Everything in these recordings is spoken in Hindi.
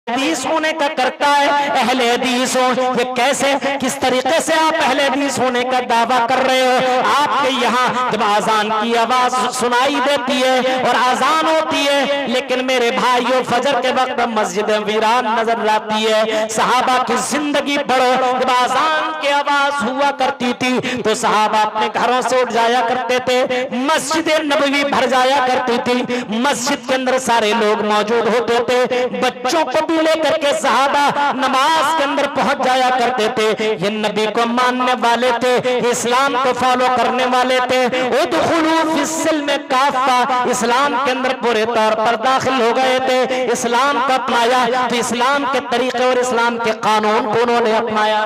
हदीस होने का करता है, अहले हदीस हो, ये कैसे किस तरीके से आप अहले हदीस होने का दावा कर रहे हो? आपके यहाँ जब आजान की आवाज सुनाई देती है और आजान होती है, लेकिन मेरे भाइयों फजर के वक्त मस्जिद वीरान नजर आती है। सहाबा की जिंदगी पढ़ो, जब आजान की आवाज हुआ करती थी तो सहाबा अपने घरों से उठ जाया करते थे, मस्जिद नबवी भर जाया करती थी, मस्जिद के अंदर सारे लोग मौजूद होते थे, बच्चों को भी लेकर के सहाबा नमाज के अंदर पहुंच जाया करते थे। ये नबी को मानने वाले थे, इस्लाम को फॉलो करने वाले थे। उदखुलू फिस्सिल्म काफा, इस्लाम के अंदर पूरे तौर पर दाखिल हो गए थे, इस्लाम को अपनाया। तो इस्लाम के तरीके और इस्लाम के कानून को उन्होंने अपनाया।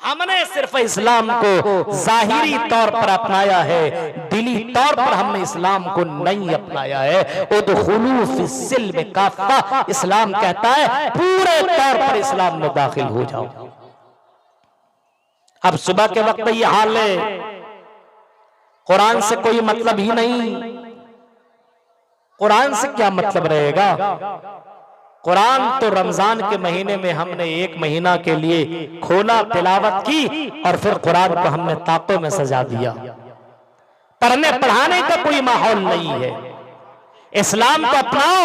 हमने सिर्फ इस्लाम को जाहिरी तौर पर अपनाया है, दिली तौर पर हमने इस्लाम को नहीं अपनाया है। उदखुलू फिस्सिल्म काफा, इस्लाम कहता है पूरे तौर पर इस्लाम में दाखिल हो जाओ। अब सुबह के वक्त ये हाल है, कुरान से कोई मतलब ही नहीं। कुरान से क्या मतलब रहेगा? कुरान तो रमजान के महीने में हमने एक महीना के लिए खोला, तिलावत की और फिर कुरान को हमने ताकों में सजा दिया। पढ़ने पढ़ाने का कोई माहौल नहीं है। इस्लाम को अपनाओ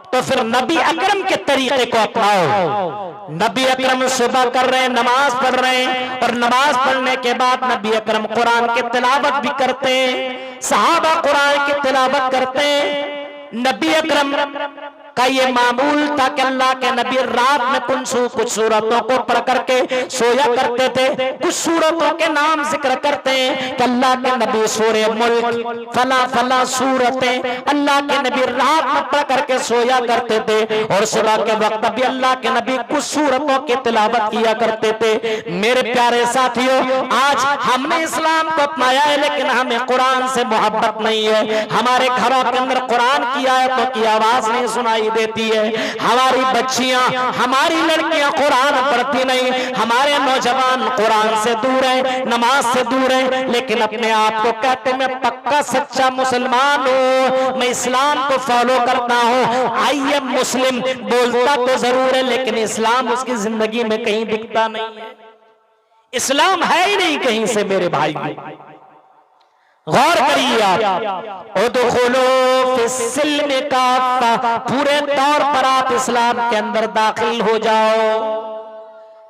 तो फिर नबी अकरम के तरीके को अपनाओ। नबी अकरम सुबह कर रहे हैं, नमाज पढ़ रहे हैं, और नमाज पढ़ने के बाद नबी अकरम कुरान की तिलावत भी करते हैं, सहाबा कुरान की तिलावत करते हैं। नबी अकरम का ये मामूल था कि अल्लाह के नबी रात में कुछ सूरतों को पढ़ करके सोया करते थे। कुछ सूरतों के नाम जिक्र करते हैं कि अल्लाह के नबी सूरह मुल्क फला फला सूरतें अल्लाह के नबी रात में पढ़ करके सोया करते थे, और सुबह के वक्त भी अल्लाह के नबी कुछ सूरतों की तिलावत किया करते थे। मेरे प्यारे साथियों, आज हमने इस्लाम को अपनाया है, लेकिन हमें कुरान से मोहब्बत नहीं है। हमारे घरों के अंदर कुरान की आयतों की आवाज नहीं सुनाई देती है। हमारी बच्चियां, हमारी लड़कियां कुरान पढ़ती नहीं, हमारे नौजवान कुरान से दूर हैं, नमाज से दूर हैं, लेकिन अपने आप को कहते मैं पक्का सच्चा मुसलमान हूं, मैं इस्लाम को फॉलो करता हूं, आई एम मुस्लिम बोलता तो जरूर है, लेकिन इस्लाम उसकी जिंदगी में कहीं दिखता नहीं है। इस्लाम है ही नहीं कहीं से। मेरे भाई गौर करिए आप। उदखुलू फिस्सिल्म काफा, पूरे तौर पर आप इस्लाम के अंदर दाखिल हो जाओ,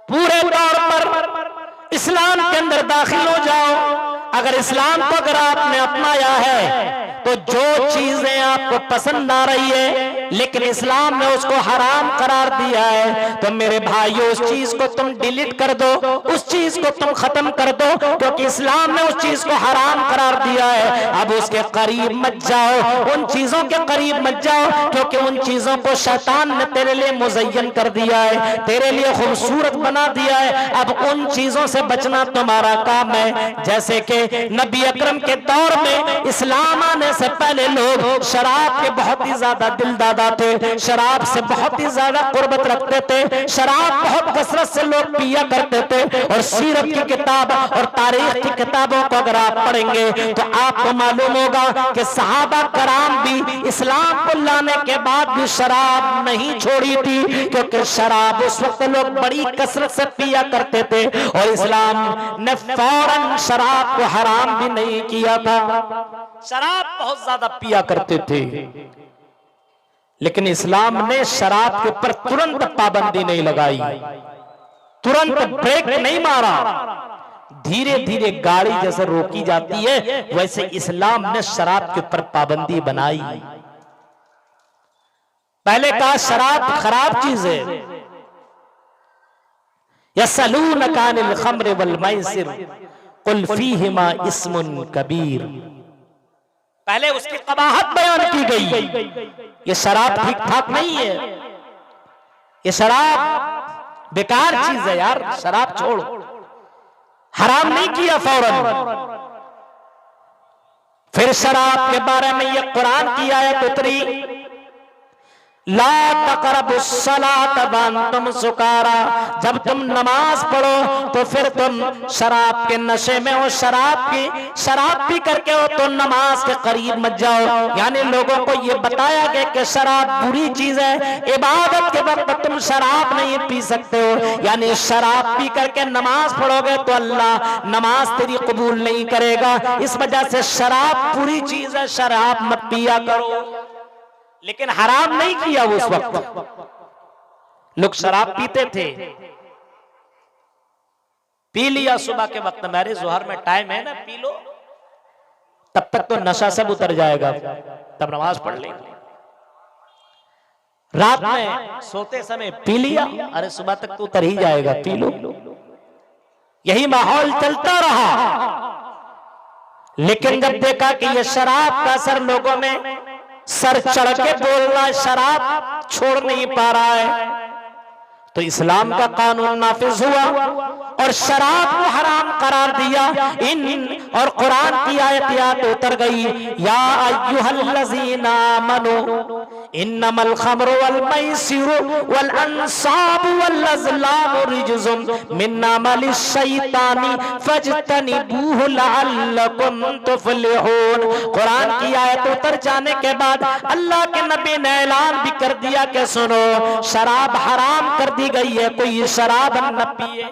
पूरे तौर पर इस्लाम के अंदर दाखिल हो जाओ। अगर इस्लाम को अगर आपने अपनाया है तो जो चीजें आपको पसंद आ रही है लेकिन इस्लाम ने उसको हराम करार दिया है, तो मेरे भाइयों उस चीज को तुम डिलीट कर दो, उस चीज को तुम खत्म कर दो, क्योंकि इस्लाम ने उस चीज को हराम करार दिया है। अब उसके करीब मत जाओ, उन चीजों के करीब मत जाओ, क्योंकि उन चीजों को शैतान ने तेरे लिए मुज़य्यन कर दिया है, तेरे लिए खूबसूरत बना दिया है। अब उन चीजों से बचना तुम्हारा काम है। जैसे कि नबी अकरम के दौर में इस्लाम आने से पहले लोग शराब के बहुत ही ज्यादा दिलदादा थे, शराब से बहुत ही ज्यादा कुर्बत रखते थे, शराब बहुत कसरत से लोग पिया करते थे। और सीरत की किताब और तारीख की किताबों को अगर आप पढ़ेंगे तो आपको मालूम होगा कि सहाबा कराम भी इस्लाम को लाने के बाद भी शराब नहीं छोड़ी थी, क्योंकि शराब उस वक्त लोग बड़ी कसरत से पिया करते थे, और इस्लाम ने फौरन शराब को हराम भी नहीं किया था। शराब बहुत ज्यादा पिया करते थे, लेकिन इस्लाम ने शराब के ऊपर तुरंत पाबंदी नहीं लगाई, तुरंत ब्रेक नहीं मारा। धीरे धीरे गाड़ी जैसे रोकी जाती है वैसे इस्लाम ने शराब के ऊपर पाबंदी बनाई। पहले कहा शराब खराब चीज है, यसअलूनका अनिल खम्र वल मैसिर कुल फीहिमा इस्मुन कबीर। पहले उसकी कबाहत बयान की गई। ये शराब ठीक ठाक नहीं है, ये शराब बेकार चीज है यार, शराब छोड़ो। हराम नहीं किया फौरन। फिर शराब के बारे में ये कुरान की आयत उतरी, ला तक़रबुस्सलात वअंतुम सुकारा, जब तुम नमाज पढ़ो तो फिर तुम शराब के नशे में हो, शराब पी करके हो तो नमाज के करीब मत जाओ। यानी लोगों को ये बताया गया कि शराब बुरी चीज है, इबादत के वक्त तुम शराब नहीं पी सकते हो। यानी शराब पी करके नमाज पढ़ोगे तो अल्लाह नमाज तेरी कबूल नहीं करेगा। इस वजह से शराब बुरी चीज है, शराब मत पिया करो। लेकिन हराम नहीं किया उस वक्त। लोग शराब पीते थे, पी लिया सुबह के वक्त, मेरे जोहर में टाइम है ना, पी लो, तब तक तो नशा सब उतर जाएगा, तब नमाज पढ़ लेंगे। रात में सोते समय पी लिया, अरे सुबह तक तो उतर ही जाएगा, पी लो। यही माहौल चलता रहा। लेकिन जब देखा कि ये शराब का असर लोगों में सर चढ़ के बोलना, शराब छोड़ नहीं पा रहा है, तो इस्लाम का कानून नाफिज हुआ और शराब को हराम करार दिया। और कुरान की आयत उतर गई, या अय्युहल्लज़ीना आमनू इन्नमल खम्रु वल मैसिरु वल अंसाबु वल अज़लामु रिज्जुम मिन अमलिश शैतानी फज्तनिबूहु लअल्लकुम तुफ्लिहून। कुरान की आयत उतर जाने के बाद अल्लाह के नबी ने ऐलान भी कर दिया कि सुनो, शराब हराम कर दी गई है, कोई शराब न पिए।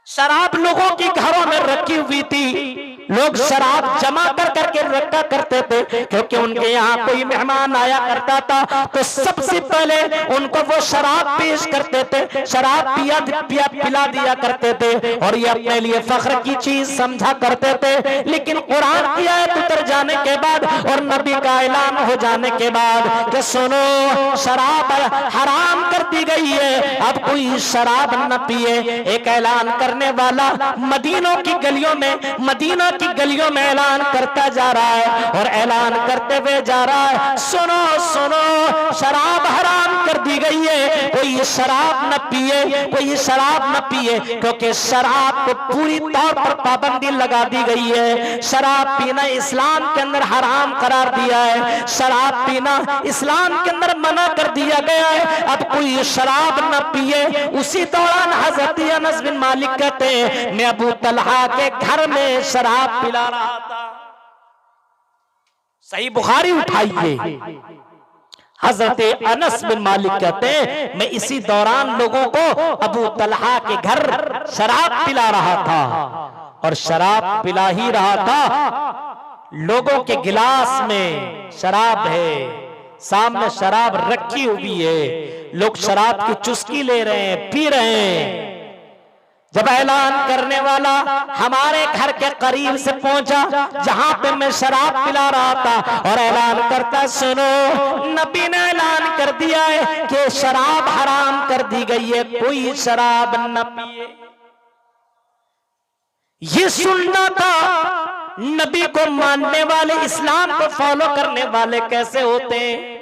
शराब लोगों की घरों में रखी हुई थी, लोग शराब जमा कर करके रखा करते थे, क्योंकि उनके यहाँ कोई मेहमान आया करता था तो सबसे पहले उनको वो शराब पेश करते थे, शराब पिला दिया करते थे और ये अपने लिए फख्र की चीज समझा करते थे। लेकिन कुरान की आयत उतर जाने के बाद और नबी का ऐलान हो जाने के बाद कि सुनो, शराब हराम कर दी गई है, अब कोई शराब न पिए। एक ऐलान करने वाला मदीनों की गलियों में ऐलान करता जा रहा है और ऐलान करते हुए जा रहा है, सुनो सुनो, शराब हराम कर दी गई है, कोई शराब न पिए, कोई शराब न पिए, क्योंकि शराब को पूरी तौर पर पाबंदी लगा दी गई है। शराब पीना इस्लाम के अंदर हराम करार दिया है, शराब पीना इस्लाम के अंदर मना कर दिया गया है। अब कोई शराब न पिए। उसी दौरान हजरत अनस बिन मालिक कहते हैं, मैं अबू तलहा के घर में शराब पिला रहा था। सही बुखारी उठाइए, हजरत अनस बिन मालिक कहते हैं, मैं इसी दौरान लोगों को अबू तलहा के घर शराब पिला रहा था और शराब पिला ही रहा था। लोगों के गिलास में शराब है, सामने शराब रखी हुई है, लोग शराब की चुस्की ले रहे हैं, पी रहे हैं। जब ऐलान करने वाला हमारे घर के करीब से पहुंचा जहां पे मैं शराब पिला रहा था और ऐलान करता, सुनो, नबी ने ऐलान कर दिया है कि शराब हराम कर दी गई है, कोई शराब न पिए। ये सुनना था। नबी को मानने वाले, इस्लाम को फॉलो करने वाले कैसे होते हैं,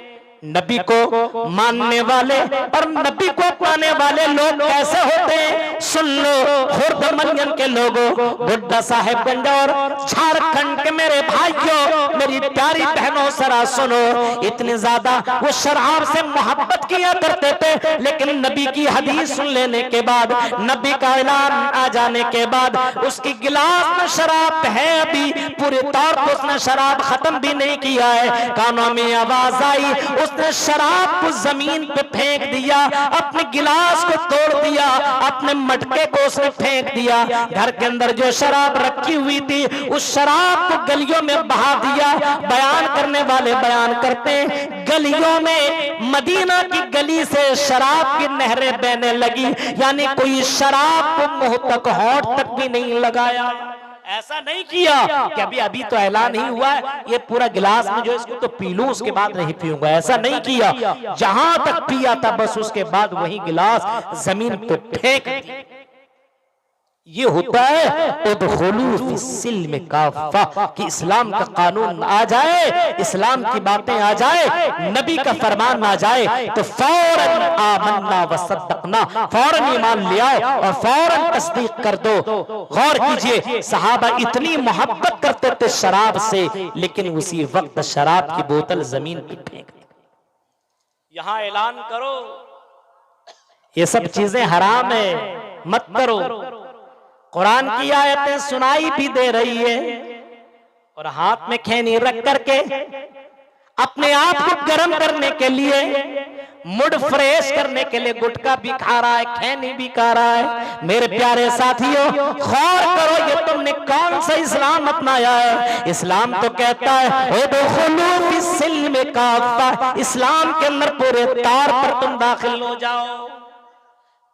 नबी को मानने वाले और नबी को अपनाने वाले लोग कैसे होते हैं, सुन लो। खुर्द मलियन के लोगों, बुड्ढा साहेबगंज और झारखंड के मेरे भाइयों, मेरी प्यारी बहनों, सरा सुनो, इतने ज्यादा वो शराब से मोहब्बत किया करते थे, लेकिन नबी की हदीस सुन लेने के बाद, नबी का ऐलान आ जाने के बाद, उसकी गिलास में शराब है, अभी पूरे तौर पर उसने शराब खत्म भी नहीं किया है, कानों में आवाज आई, उसने शराब को जमीन पे फेंक दिया, अपने गिलास को तोड़ दिया, अपने मटके को उसने फेंक दिया। घर के अंदर जो शराब रखी हुई थी उस शराब को गलियों में बहा दिया। बयान करने वाले बयान करते हैं, गलियों में, मदीना की गली से शराब की नहरें बहने लगी, यानी कोई शराब को मुंह तक, होंठ तक भी नहीं लगाया। ऐसा नहीं किया कि अभी तो ऐलान ही हुआ है, ये पूरा गिलास में जो इसको तो पी लूं उसके बाद नहीं पीऊंगा, ऐसा नहीं किया। जहां तक पिया था बस उसके बाद वही गिलास जमीन पे फेंक दिया। ये होता है उदखुलू फिस्सिल्म काफ़ा, कि इस्लाम का कानून आ जाए, इस्लाम की बातें आ जाए, नबी का फरमान आ जाए तो फौरन आमन्ना व सद्दक़ना, फौरन ईमान ले आओ और फौरन तस्दीक कर दो। गौर कीजिए, सहाबा इतनी मोहब्बत करते थे शराब से, लेकिन उसी वक्त शराब की बोतल जमीन पे फेंक दी। यहां ऐलान करो ये सब चीजें हराम है, मत करो। कुरान की आयतें सुनाई भी दे रही है और हाथ में खैनी रख करके अपने आप को गर्म करने के लिए, मूड फ्रेश करने के लिए गुटखा भी खा रहा है, खैनी भी खा रहा है। मेरे प्यारे साथियों, गौर करो ये तुमने कौन सा इस्लाम अपनाया है। इस्लाम तो कहता है इस्लाम के अंदर पूरे तौर पर तुम दाखिल हो जाओ,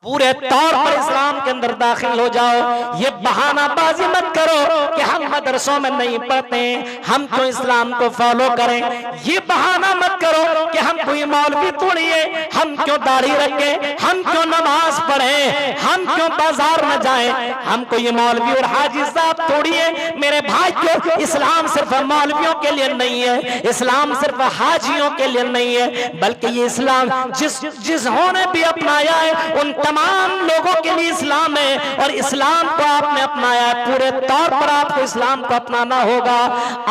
पूरे तौर पर इस्लाम के अंदर दाखिल हो जाओ। ये बहानाबाजी मत करो कि हम मदरसों में नहीं पढ़ते, हम क्यों इस्लाम को फॉलो करें। ये बहाना मत करो कि हम कोई मौलवी तोड़िए, हम क्यों दाढ़ी रखें, हम क्यों नमाज पढ़ें, हम क्यों बाजार न जाएं, हमको ये मौलवी और हाजी साहब तोड़िए। मेरे भाइयों, इस्लाम सिर्फ मौलवियों के लिए नहीं है, इस्लाम सिर्फ हाजियों के लिए नहीं है, बल्कि ये इस्लाम जिन्होंने भी अपनाया है उन तमाम लोगों के लिए इस्लाम है। और इस्लाम को आपने अपनाया है, पूरे तौर पर आपको इस्लाम को अपनाना होगा।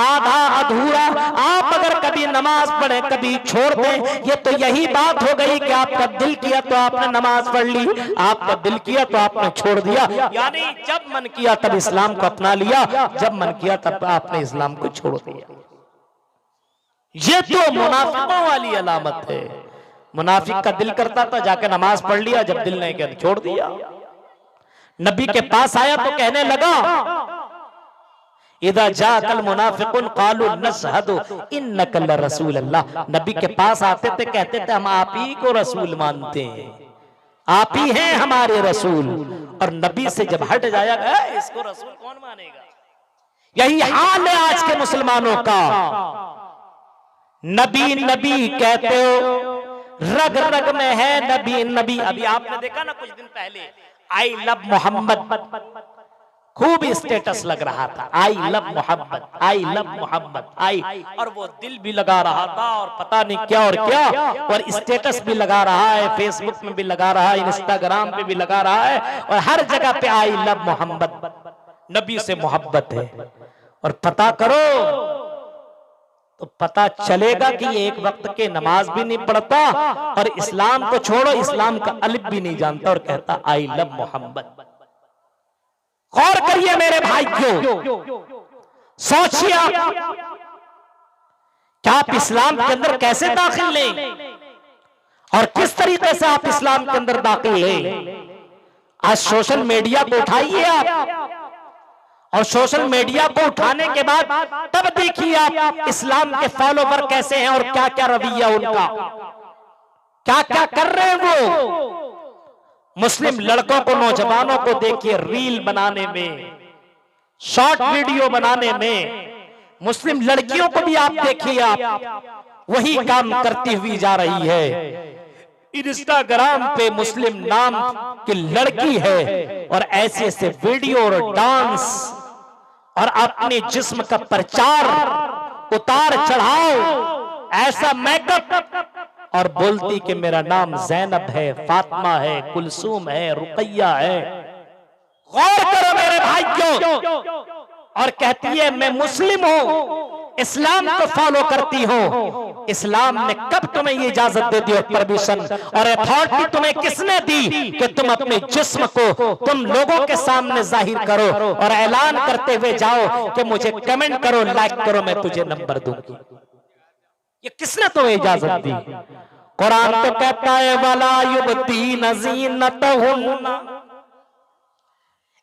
आधा अधूरा आप अगर कभी नमाज पढ़े कभी छोड़ दें, ये तो यही बात हो गई कि आपका दिल किया तो आपने नमाज पढ़ ली, आपका दिल किया तो आपने छोड़ दिया। यानी जब मन किया तब इस्लाम को अपना लिया, जब मन किया तब आपने इस्लाम को छोड़ दिया। ये तो मुनाफिकों वाली अलामत है। मुनाफिक का दिल करता था जाके नमाज पढ़ लिया, जब दिल नहीं किया छोड़ दिया। नबी के पास आया तो कहने लगा इदा जाकल मुनाफिकुन कालू नशहदु इन्नका लरसूल अल्लाह। नबी के पास आते थे, कहते थे हम आप ही को रसूल मानते हैं, आप ही हैं हमारे रसूल। और नबी से जब हट जाएगा इसको रसूल कौन मानेगा। यही हाल है आज के मुसलमानों का। नबी नबी कहते हो, रग रग में है नबी नबी। अभी आपने देखा ना कुछ दिन पहले आई लव मोहम्मद, खूब स्टेटस लग रहा था, I love Mohammad, I love Mohammad, I, और वो दिल भी लगा रहा था और पता नहीं क्या और क्या, और स्टेटस भी लगा रहा है, फेसबुक में भी लगा रहा है, इंस्टाग्राम पे भी लगा रहा है, और हर जगह पे आई लव मोहम्मद, नबी से मोहब्बत है। और पता करो तो पता चलेगा कि ये एक वक्त के नमाज भी नहीं पढ़ता और इस्लाम को छोड़ो इस्लाम का अलिफ भी नहीं जानता और कहता आई लव मोहम्मद। गौर करिए मेरे भाइयों, सोचिए क्या आप इस्लाम के अंदर कैसे दाखिल लें और किस तरीके से आप इस्लाम के अंदर दाखिल लें। आज सोशल मीडिया को उठाइए आप, और सोशल मीडिया को उठाने के बाद तब देखिए आप इस्लाम के फॉलोवर कैसे हैं और क्या क्या रवैया उनका, क्या क्या कर रहे हैं वो। मुस्लिम लड़कों को, नौजवानों को देखिए रील बनाने में, शॉर्ट वीडियो बनाने में। मुस्लिम लड़कियों को भी आप देखिए, आप वही काम करती हुई जा रही है। इंस्टाग्राम पे मुस्लिम नाम की लड़की है और ऐसे ऐसे वीडियो और डांस और अपने जिस्म का प्रचार, उतार चढ़ाओ, ऐसा मेकअप, और बोलती कि मेरा नाम जैनब है, फातिमा है, कुलसूम है, रुकैया है। गौर करो मेरे भाइयों, और कहती है मैं मुस्लिम हूं, इस्लाम को फॉलो करती हूं। इस्लाम ने कब तुम्हें ये इजाजत दे दी और परमिशन और अथॉरिटी तुम्हें किसने दी कि तुम अपने जिस्म को तुम लोगों के सामने जाहिर करो और ऐलान करते हुए जाओ कि मुझे कमेंट करो, लाइक करो, मैं तुझे नंबर दूंगी। ये किसने तुम्हें इजाजत दी। कुरान तो कहता है वला युबदीन ज़ीनतहुन्ना।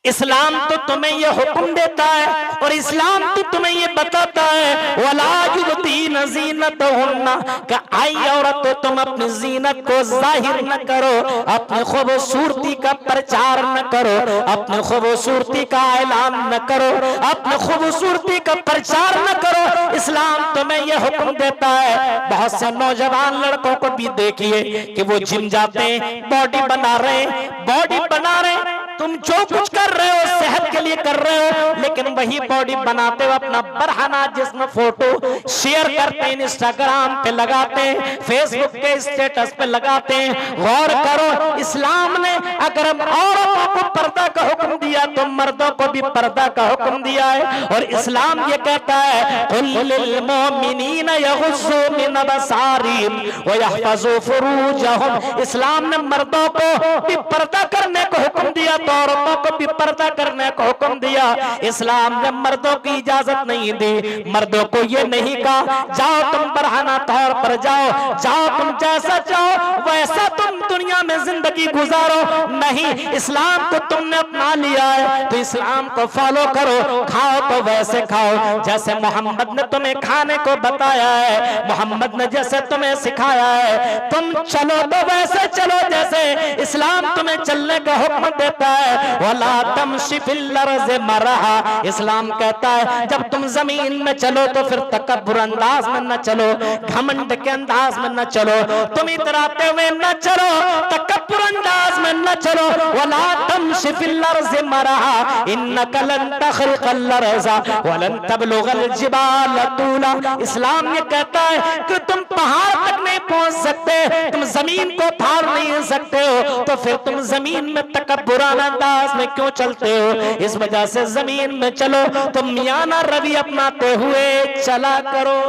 इस्लाम तो तुम्हें ये हुक्म देता है और इस्लाम तो तुम्हें ये बताता है वला युबदीन ज़ीनतहुन्ना, कि आई औरत तो तुम अपनी जीनत को जाहिर न करो, अपनी खूबसूरती का प्रचार न करो, अपनी खूबसूरती का ऐलान न करो, अपनी खूबसूरती का प्रचार न करो। इस्लाम तुम्हें ये हुक्म देता है। बहुत से नौजवान लड़कों को भी देखिए कि वो जिम जाते हैं, बॉडी बना रहे, बॉडी बना रहे, तुम जो कुछ कर रहे हो सेहत के लिए कर रहे हो, लेकिन वही बॉडी बनाते हुए अपना बरहना जिस्म फोटो शेयर करते हैं, इंस्टाग्राम पे लगाते हैं, फेसबुक के स्टेटस पे लगाते हैं। गौर करो, इस्लाम ने अगर औरतों को पर्दा का हुक्म दिया तो मर्दों को भी पर्दा का हुक्म दिया है। और इस्लाम ये कहता है कुल लिल मोमिनीन यगुज़्ज़ू मिन अबसारिहिम व यहफ़ज़ू फुरूजहुम। इस्लाम ने मर्दों को भी पर्दा करने को हुक्म दिया तो औरतों को भी पर्दा करने को हुक्म दिया। इस्लाम ने मर्दों की इजाजत नहीं दी, मर्दों को ये नहीं कहा जाओ तुम बरहाना तौर पर जाओ, जाओ तुम जैसा चाहो वैसा तुम दुनिया में जिंदगी गुजारो। नहीं, इस्लाम को तुमने अपना लिया है तो इस्लाम को फॉलो करो। खाओ तो वैसे खाओ जैसे मोहम्मद ने तुम्हें खाने को बताया है, मोहम्मद ने जैसे तुम्हें सिखाया है। तुम चलो तो वैसे चलो जैसे इस्लाम तुम्हें चलने का हुक्म देता है। वला तमशी फिल अर्ज़ मरहा, इस्लाम कहता है जब तुम जमीन में चलो तो फिर तकब्बुर अंदाज में न चलो, घमंड के अंदाज में न चलो, तुम इतराते हुए न चलो, तकब्बुर अंदाज में न चलो। वला तमशी फिल अर्ज़ मरहा इन्नका लन तख़रिक़ल अर्ज़ वलन तबलुग़ल जिबाल तूला। इस्लाम ये कहता है कि तुम पहाड़ तक नहीं पहुंच सकते, तुम जमीन को फाड़ नहीं सकते हो, तो फिर तुम जमीन में तकब्बुराना अंदाज में क्यों चलते हो? इस वजह से जमीन में चलो, तुम मियाना रवि अपनाते हुए चला करो।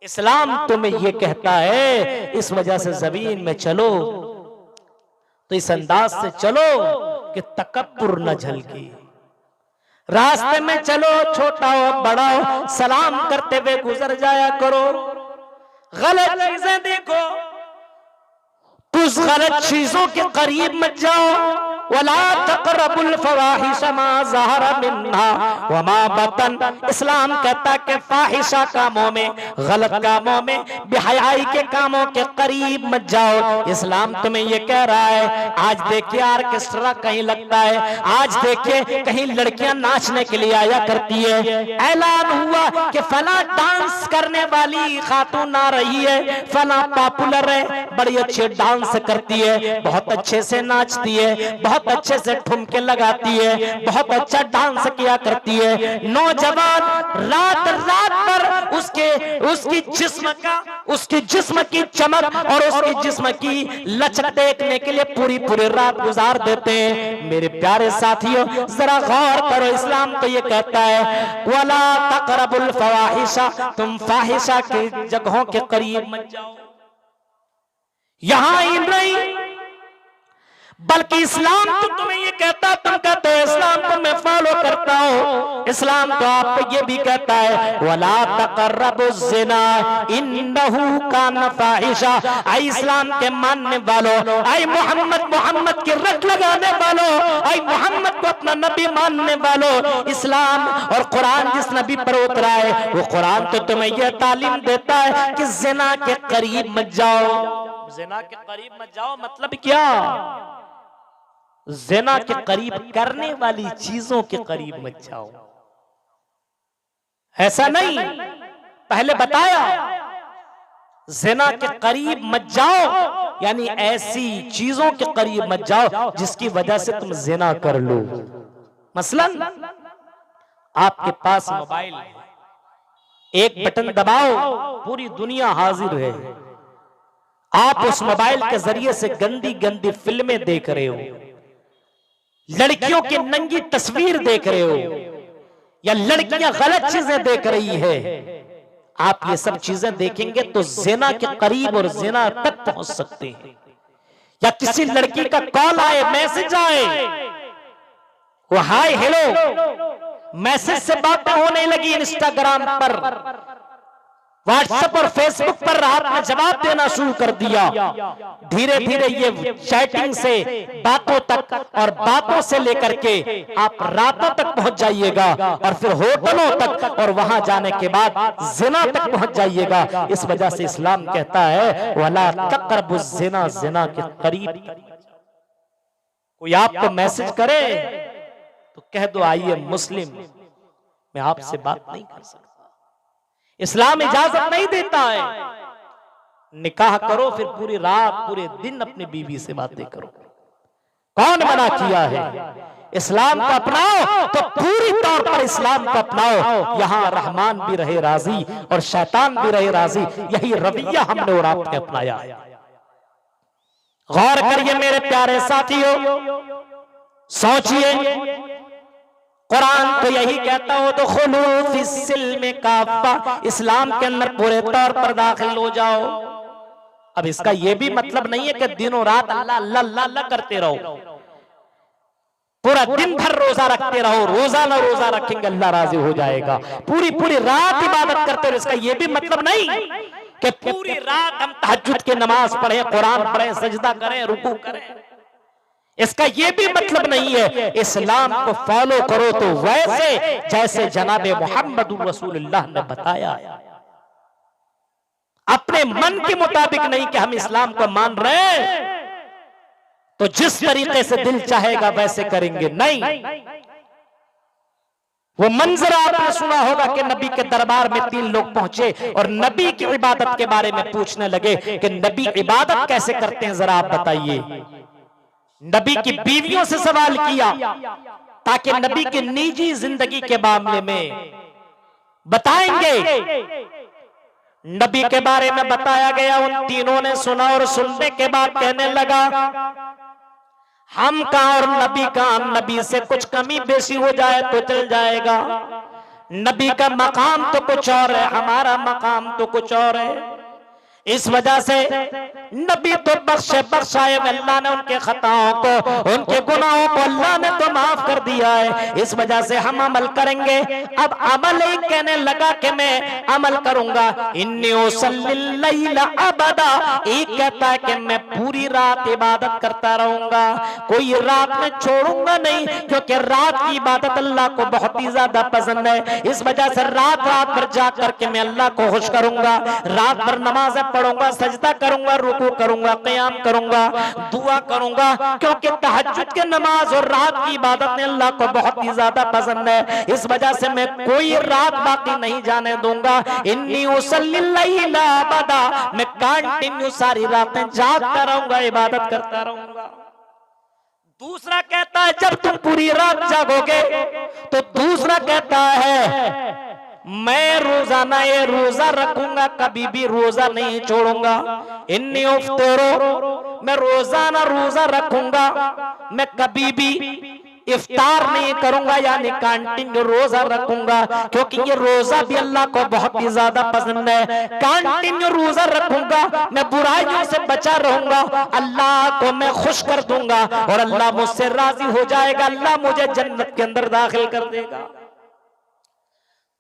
इस्लाम तुम्हें ये कहता है, इस वजह से जमीन में चलो तो इस अंदाज से चलो कि तकब्बुर न झलके। रास्ते में चलो, छोटा हो बड़ा हो, सलाम करते हुए गुजर जाया करो। गलत चीजें देखो तो उस गलत चीजों के करीब मत जाओ। वला तक़रबुल फ़वाहिश मा ज़हरा मिन्हा व मा बतन। इस्लाम कहता है कि फाहिशा कामों में, गलत कामों में, बेहयाई के कामों के करीब मत जाओ। इस्लाम तुम्हें ये कह रहा है, आज देखिए ऑर्केस्ट्रा कहीं लगता है, आज देखिए कहीं लड़कियां नाचने के लिए आया करती है, ऐलान हुआ कि फला डांस करने वाली खातून आ रही है, फला पॉपुलर है, बड़ी अच्छे डांस करती है, बहुत अच्छे से नाचती है, बहुत अच्छे से ठुमके लगाती है, बहुत अच्छा डांस किया करती है। नौजवान रात रात पर उसकी जिस्म की चमक और उसकी जिस्म की लचक देखने के लिए पूरी रात गुजार देते हैं। मेरे प्यारे साथियों, जरा गौर करो, इस्लाम तो ये कहता है वला तक़रबुल फ़वाहिशा, तुम फाहिशा की जगहों के करीब मत जाओ। यहां ही नहीं बल्कि इस्लाम तो तुम्हें ये कहता, तुम कहते हो इस्लाम को मैं फॉलो करता हूँ, इस्लाम तो आपको ये भी कहता है वला तक़रबुज़ ज़िना इन्नहु कान फ़ाहिशा। आई इस्लाम के मानने वालों, आई मोहम्मद की रट लगाने वालों, आई मोहम्मद को अपना नबी मानने वालों, इस्लाम और कुरान जिस नबी पर उतरा है वो कुरान तो तुम्हें यह तालीम देता है कि ज़िना के करीब मत जाओ। ज़िना के करीब मत जाओ मतलब क्या? ज़िना के करीब करने वाली चीजों के करीब मत जाओ। ऐसा नहीं, पहले बताया ज़िना के करीब मत जाओ, यानी ऐसी चीजों के करीब मत जाओ जिसकी वजह से तुम ज़िना कर लो। मसलन आपके पास मोबाइल है, एक बटन दबाओ, पूरी दुनिया हाजिर है, आप उस मोबाइल के जरिए से गंदी गंदी फिल्में देख रहे हो, लड़कियों की नंगी तस्वीर देख रहे हो, या लड़कियां गलत चीजें देख रही है। आप ये सब चीजें देखेंगे तो ज़िना के करीब और ज़िना तक पहुंच सकते हैं। या किसी लड़की का कॉल आए, मैसेज आए, वो हाय हेलो मैसेज से बातें होने लगी, इंस्टाग्राम पर, व्हाट्सएप और फेसबुक पर रात में जवाब देना शुरू कर दिया। धीरे धीरे ये चैटिंग से बातों तक और बातों से लेकर के आप रातों तक पहुंच जाइएगा और फिर होटलों तक और वहां जाने के बाद ज़िना तक पहुंच जाइएगा। इस वजह से इस्लाम कहता है वला तक़रबुज़ ज़िना, ज़िना के करीब। कोई आपको मैसेज करे तो कह दो आइए मुस्लिम, मैं आपसे बात नहीं कर सकता, इस्लाम इजाजत नहीं देता है। निकाह करो, फिर पूरी रात पूरे दिन अपनी बीवी से बातें करो। कौन मना किया है? इस्लाम को अपनाओ तो पूरी तौर पर इस्लाम को अपनाओ। यहां रहमान भी रहे राजी और शैतान भी रहे राजी। यही रवैया हमने और आपने अपनाया। गौर करिए मेरे प्यारे साथियों, सोचिए, कुरान तो यही कहता हो तो खुलू फिस्सिल्म काफ़ा, इस्लाम के अंदर पूरे तौर पर दाखिल हो जाओ। अब इसका यह भी मतलब नहीं है कि दिनों रात अल्लाह अल्लाह अल्लाह अल्लाह करते रहो, पूरा दिन भर रोजा रखते रहो। रोजाना रोजा रखेंगे अल्लाह राजी हो जाएगा। पूरी पूरी रात इबादत करते रहो, इसका यह भी मतलब नहीं कि पूरी रात हम तहज्जुद की नमाज पढ़े, कुरान पढ़े, सजदा करें, रुकू करें। इसका यह भी मतलब नहीं है। इस्लाम को फॉलो करो तो वैसे जैसे जनाबे मोहम्मद रसूलुल्लाह ने बताया, अपने मन के मुताबिक नहीं कि हम इस्लाम को मान रहे हैं तो जिस तरीके से दिल चाहेगा वैसे करेंगे, नहीं। वो मंजर आपने सुना होगा कि नबी के दरबार में 3 लोग पहुंचे और नबी की इबादत के बारे में पूछने लगे कि नबी इबादत कैसे करते हैं, जरा आप बताइए। नबी की बीवियों से सवाल किया ताकि नबी की निजी जिंदगी के मामले में बताएंगे। नबी के बारे में बताया गया, उन तीनों ने सुना और सुनने के बाद कहने लगा, हम कहां और नबी कहां, नबी से कुछ कमी बेशी हो जाए तो चल जाएगा। नबी का मकाम तो कुछ और है, हमारा मकाम तो कुछ और है। इस वजह से नबी तो बख्शाए, अल्लाह ने उनके खताओं को, उनके गुनाहों को अल्लाह ने तो माफ कर दिया है। इस वजह से हम अमल करेंगे। अब अमल ही कहने लगा कि मैं अमल करूंगा। इन्नी उसल्लिल लैला अबदा, एक कहता है कि मैं पूरी रात इबादत करता रहूंगा, कोई रात में छोड़ूंगा नहीं, क्योंकि रात की इबादत अल्लाह को बहुत ही ज्यादा पसंद है। इस वजह से रात रात भर जा करके मैं अल्लाह को खुश करूंगा, रात भर नमाज़ पढ़ूंगा, सजदा करूंगा, रुकू करूंगा, क़याम करूंगा, दुआ करूंगा, क्योंकि तहज्जुद की नमाज और रात की इबादत ने अल्लाह को बहुत ही ज्यादा पसंद है। इस वजह से मैं कोई रात बाकी नहीं जाने दूंगा। इन्नी उसल्लिल लैला अबदा, मैं कंटिन्यू सारी रातें जागता रहूंगा, इबादत करता रहूंगा। दूसरा कहता है जब तुम पूरी रात जागोगे तो दूसरा कहता है मैं रोजाना ये रोजा रखूंगा, कभी भी रोजा नहीं छोड़ूंगा। इन्नी उफ्तिरो, मैं रोजाना रोजा रखूंगा, मैं कभी भी इफ्तार नहीं करूंगा, यानी कंटिन्यू रोजा रखूंगा, क्योंकि ये रोजा भी अल्लाह को बहुत ही ज्यादा पसंद है। कंटिन्यू रोजा रखूंगा, मैं बुराइयों से बचा रहूंगा, अल्लाह को मैं खुश कर दूंगा और अल्लाह मुझसे राजी हो जाएगा, अल्लाह मुझे जन्नत के अंदर दाखिल कर देगा।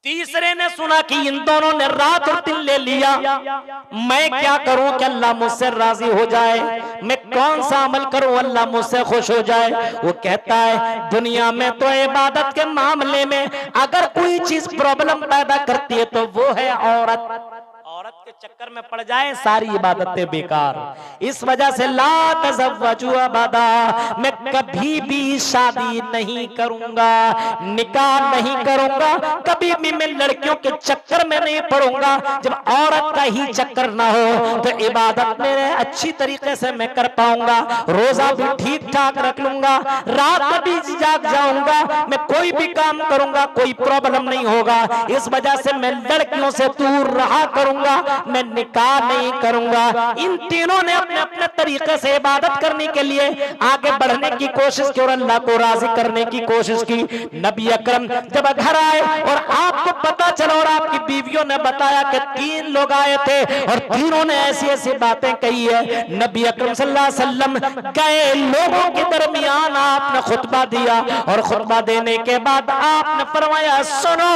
तीसरे ने सुना कि इन दोनों ने रात और दिन ले लिया, मैं क्या करूं कि अल्लाह मुझसे राजी हो जाए, मैं कौन सा अमल करूं अल्लाह मुझसे खुश हो जाए। वो कहता है दुनिया में तो इबादत के मामले में अगर कोई चीज प्रॉब्लम पैदा करती है तो वो है औरत। औरत के चक्कर में पड़ जाए सारी इबादतें बेकार। इस वजह से ला तज़व्वजू अबदा, मैं कभी भी शादी नहीं करूंगा, निकाह नहीं करूंगा, कभी भी मैं लड़कियों के चक्कर में नहीं पड़ूंगा। जब औरत का ही चक्कर ना हो तो इबादत मेरे अच्छी तरीके से मैं कर पाऊंगा, रोजा भी ठीक ठाक रख लूंगा, रात में भी जाग जाऊंगा, मैं कोई भी काम करूंगा कोई प्रॉब्लम नहीं होगा। इस वजह से मैं लड़कियों से दूर रहा करूंगा, मैं निकाह नहीं करूंगा। इन तीनों ने अपने अपने तरीके से इबादत करने के लिए आगे बढ़ने की कोशिश की और अल्लाह को राजी करने की कोशिश की। नबी अकरम जब घर आए और आपको पता चला और आपकी बीवियों ने बताया कि 3 लोग आए थे और तीनों ने ऐसी ऐसी बातें कही है, नबी अकरम सल्लल्लाहु अलैहि वसल्लम गए, लोगों के दरमियान आपने खुतबा दिया और खुतबा देने के बाद आपने फरमाया सुनो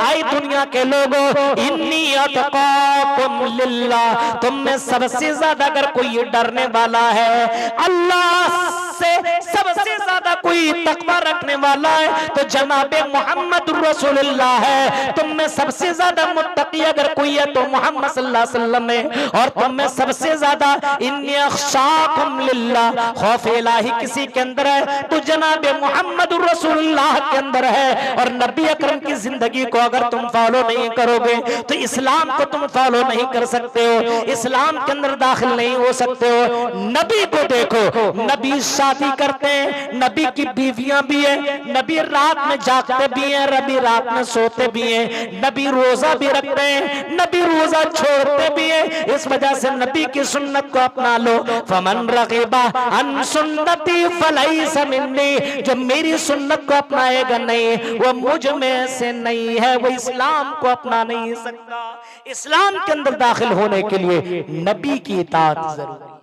आई दुनिया के लोगों, इन्नी अतकाकुम लिल्लाह, तुम में सबसे ज्यादा अगर कोई डरने वाला है, अल्लाह से सबसे ज्यादा कोई तकवा रखने वाला है तो जनाबे मोहम्मद रसूलुल्लाह है। तुम में सबसे ज्यादा मुत्तकी अगर कोई है तो मोहम्मद सल्लल्लाहु अलैहि वसल्लम है। और तुम में सबसे ज्यादा इन्नी अख्शाकुम लिल्लाह, खौफ इलाही किसी के अंदर है तो जनाबे मोहम्मद रसूलुल्लाह के अंदर है। और नबी अकरम की जिंदगी को अगर तुम फॉलो नहीं करोगे तो इस्लाम को तुम फॉलो नहीं कर सकते हो, इस्लाम के अंदर दाखिल नहीं हो सकते हो। नबी को देखो, नबी शादी करते हैं, नबी की बीवियां भी है, नबी रात में जागते भी हैं, नबी रात में सोते भी हैं, नबी रोजा भी रखते हैं, नबी रोजा छोड़ते भी हैं। इस वजह से नबी की सुन्नत को अपना लो। फमन रगीबा अन सुन्नती फलैसा मिन्नी, जो मेरी सुन्नत को अपनाएगा नहीं वो मुझ में से नहीं है, वो इस्लाम को अपना नहीं सकता। इस्लाम के अंदर दाखिल होने के लिए नबी की इताअत जरूरी है,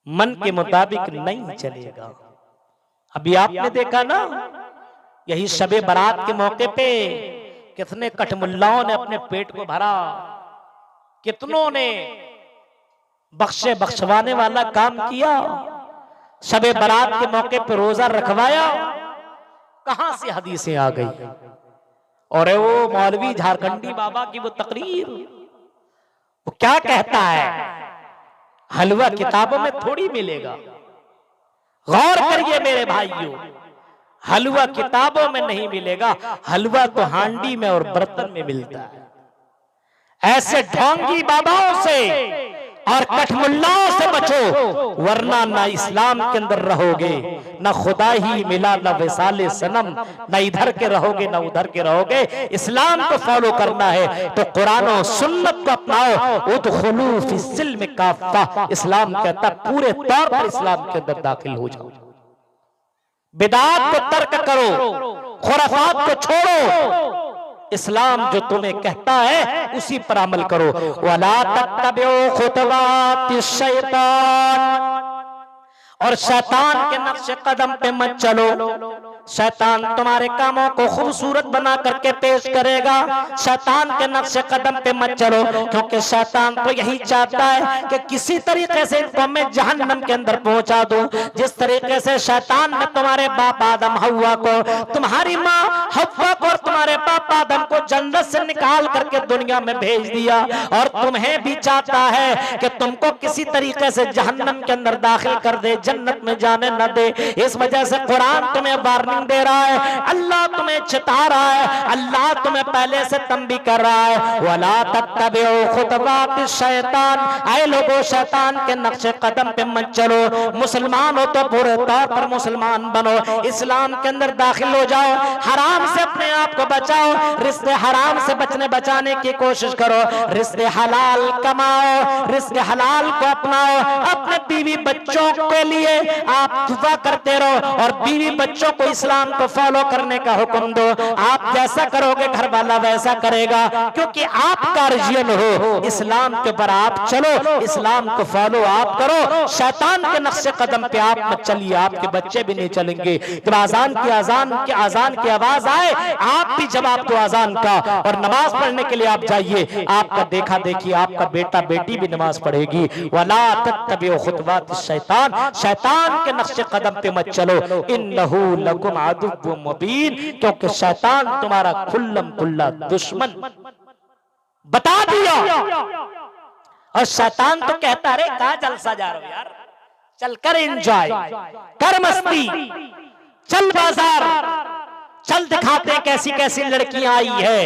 मन के मुताबिक नहीं चलेगा। अभी आपने देखा ना, यही शबे बारात के मौके पे कितने कठमुल्लाओं ने अपने पेट को भरा, कितनों ने बख्शे बख्शवाने वाला काम किया, शबे बारात के मौके पे रोजा रखवाया। कहां से हदीसें आ गई। और वो मौलवी झारखंडी बाबा की वो तकरीर, वो क्या कहता है, हलवा किताबों में थोड़ी मिलेगा। गौर करिए मेरे भाइयों, हलवा किताबों में नहीं मिलेगा, हलवा तो हांडी में और बर्तन में मिलता है। ऐसे ढोंगी बाबाओं से और कठमुल्लाओं से बचो, वरना ना इस्लाम के अंदर रहोगे, ना खुदा ही मिला, ना विसाले सनम, ना इधर के रहोगे ना उधर के रहोगे। इस्लाम को फॉलो करना है तो कुरान और सुन्नत को अपनाओ। उदखुलू फिस्सिल्म काफ़ा, इस्लाम कहता पूरे तौर पर इस्लाम के अंदर दाखिल हो जाओ। बिदात को तर्क करो, खुराफात को छोड़ो, इस्लाम जो तुम्हें कहता है उसी पर अमल करो। वला तत्तबिउ खुतवातिश शैतान, और शैतान के नक्शे कदम पे मत चलो। शैतान तुम्हारे कामों को खूबसूरत बना करके पेश करेगा, शैतान के नक्शे कदम पे मत चलो, क्योंकि शैतान तो यही चाहता है कि किसी तरीके से इनको मैं जहन्नम के अंदर पहुंचा दूं। जिस तरीके से शैतान ने तुम्हारे बाप आदम हव्वा को, तुम्हारी माँ हव्वा को और तुम्हारे बाप आदम को जन्नत से निकाल करके दुनिया में भेज दिया, और तुम्हें भी चाहता है कि तुमको किसी तरीके से जहन्नम के अंदर दाखिल कर दे, जन्नत में जाने न दे। इस वजह से कुरान तुम्हें वार्निंग दे रहा है, अल्लाह तुम्हें चिता रहा है, अल्लाह तुम्हें पहले से तंबी कर रहा है। वला तत्तबिउ खुतवातिश शैतान, ऐ लोगों शैतान के नक्शे कदम पे मत चलो। मुसलमान हो तो पूरे तौर पर मुसलमान बनो, इस्लाम के अंदर दाखिल हो जाओ, हराम से अपने आप को बचाओ, रिश्ते हराम से बचाने की कोशिश करो, रिश्ते हलाल कमाओ, रिश्ते हलाल को अपनाओ। अपने बीवी बच्चों के लिए आप दुआ करते रहो और बीवी बच्चों को इस्लाम को फॉलो करने का हुक्म दो। आप जैसा करोगे घर वाला वैसा करेगा, क्योंकि आप गार्जियन हो। इस्लाम के ऊपर आप चलो, इस्लाम को फॉलो आप करो, शैतान के नक्शे कदम पे आप मत चलिए, आपके बच्चे भी नहीं चलेंगे। जब आजान की आवाज आए आप भी जवाब दो आजान का, और नमाज पढ़ने के लिए आप जाइए, आपका देखा देखिए आपका बेटा बेटी भी नमाज पढ़ेगी। वला तत्तबिउ खुतवातिश शैतान, शैतान के नक्शे कदम पे मत चलो, इन्नहु लकुम अदुव्वुम मुबीन, क्योंकि शैतान तुम्हारा खुल्लम खुल्ला दुश्मन बता दिया। और शैतान तो कहता रे कहाँ जलसा जा रहे हो यार, चल कर एंजॉय कर, मस्ती चल, बाजार चल, दिखाते कैसी कैसी लड़कियां आई है।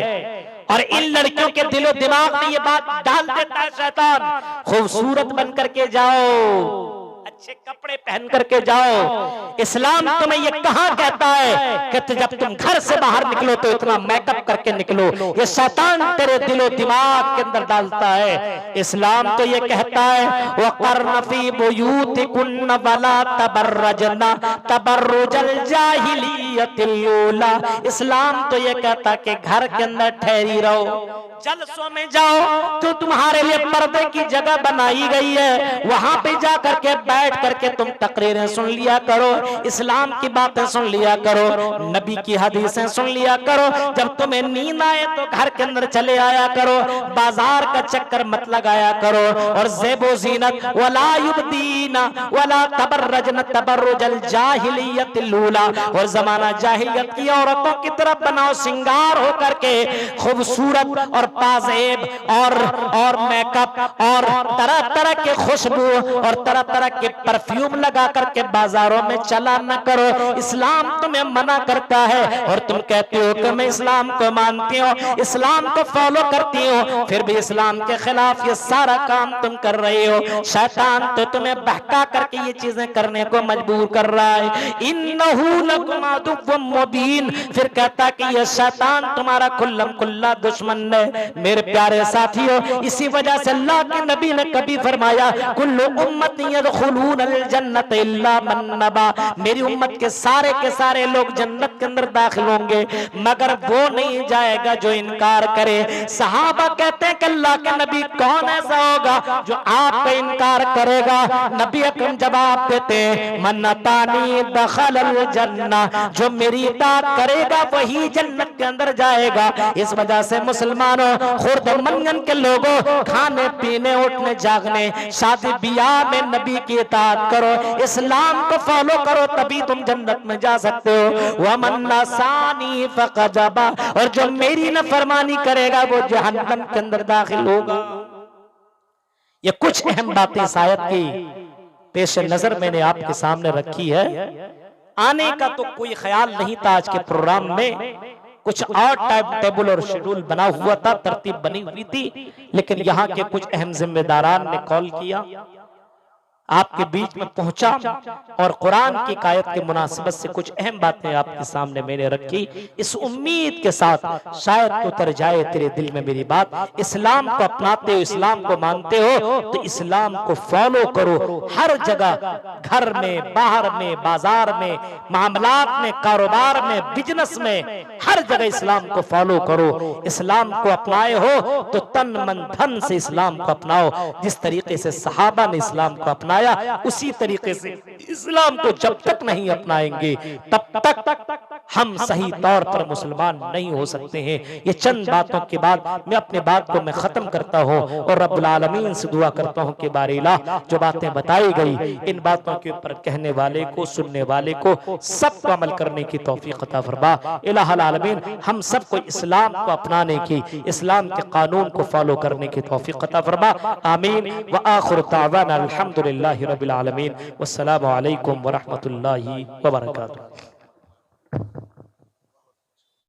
और इन लड़कियों के दिलो दिमाग में ये बात डाल देता है शैतान, खूबसूरत बन करके जाओ, अच्छे कपड़े पहन करके जाओ। इस्लाम तुम्हें ये कहां कहता है कि जब तुम घर से बाहर निकलो तो इतना मेकअप करके निकलो, ये शैतान तेरे दिलो दिमाग के अंदर डालता है। इस्लाम तो ये कहता है वक़र्न फ़ी बुयूतिकुन्न वला तबर्रजना तबर्रुजल जाहिलियतिल ऊला। इस्लाम तो ये कहता कि घर के अंदर ठहरी रहो, जलसों में जाओ तो तुम्हारे लिए पर्दे की जगह बनाई गई है, वहां पे जा करके बैठ करके तुम तकरीरें सुन लिया करो, इस्लाम की बातें सुन लिया करो, नबी की हदीसें सुन लिया करो। जब तुम्हें नींद आए तो घर के अंदर चले आया करो, बाजार का चक्कर मत लगाया करो। और ज़ेबो ज़ीनत वला युबदीना वला तबर्रजन तबर्रुजल जाहिलियतिल ऊला, और जमाना जाहिलियत की औरतों की तरफ बनाओ, सिंगार हो करके खूबसूरत और पाजेब और मेकअप और तरह तरह के खुशबू और तरह तरह के परफ्यूम लगा करके बाजारों में चला न करो। इस्लाम तुम्हें मना करता है और तुम कहते हो कि मैं इस्लाम को मानती हूँ, इस्लाम को फॉलो करती हूँ, फिर भी इस्लाम के खिलाफ ये सारा काम तुम कर रहे हो। शैतान तो तुम्हें बहका करके ये चीजें करने को मजबूर कर रहा है। इन्नहु लकुम अदुव्वुम मुबीन, फिर कहता कि ये शैतान तुम्हारा खुल्लम खुल्ला दुश्मन है। मेरे प्यारे साथियों, इसी वजह से अल्लाह के नबी ने कभी फरमाया कुल्लु उम्मती यदखुलूनल जन्नत इल्ला मन नबा, मेरी उम्मत के सारे लोग जन्नत के अंदर दाखिल होंगे मगर वो नहीं जाएगा जो इनकार करे। सहाबा कहते हैं कि अल्लाह के नबी कौन ऐसा होगा जो आपका इनकार करेगा? नबी अकरम जवाब देते हैं मन अतानी दखलल जन्ना, जो मेरी इताअत करेगा वही जन्नत के अंदर जाएगा। इस वजह से मुसलमानों, खुर्द मंगन के लोगों, खाने पीने उठने जागने शादी ब्याह में नबी की इताअत करो, इस्लाम को फॉलो करो, तभी तुम जन्नत में जा सकते हो। वमन नसानी फकजबा, और जो मेरी नफरमानी करेगा वो जहन्नम के अंदर दाखिल होगा। ये कुछ अहम बातें इस आयत की पेश नजर मैंने आपके सामने रखी है। आने का तो कोई ख्याल नहीं था आज के प्रोग्राम में, कुछ और टाइम टेबल और शेड्यूल बना हुआ था, तरतीब बनी हुई थी, लेकिन यहाँ के कुछ अहम जिम्मेदारान ने कॉल किया, आपके बीच में पहुंचा और कुरान की आयत के मुनासिबत से कुछ अहम बातें आपके सामने मैंने रखी, इस उम्मीद के साथ शायद उतर जाए तेरे दिल में मेरी बात। इस्लाम को अपनाते हो, इस्लाम को मानते हो तो इस्लाम को फॉलो करो। हर जगह, घर में, बाहर में, बाजार में, मामलात में, कारोबार में, बिजनेस में, हर जगह इस्लाम को फॉलो करो। इस्लाम को अपनाए हो तो तन मन धन से इस्लाम को अपनाओ। जिस तरीके से सहाबा ने इस्लाम को अपनाया उसी तरीके से इस्लाम को जब तक नहीं अपनाएंगे तब तक हम सही तौर पर मुसलमान नहीं हो सकते हैं। ये चंद बातों के बाद मैं अपने बात को मैं खत्म करता हूँ और रब्बुल आलमीन से दुआ करता हूँ कि बारिला जो बातें बताई गई इन बातों के ऊपर कहने वाले को, सुनने वाले को सबको अमल करने की तौफीक अता फरमा। इलाहुल आलमीन हम सबको इस्लाम को अपनाने की, इस्लाम के कानून को फॉलो करने की तौफीक अता फरमा। आमीन व आखिर दावाना अल्हम्दुलिल्लाहि रब्बिल आलमीन। वस्सलामु अलैकुम व रहमतुल्लाहि व बरकातुहू।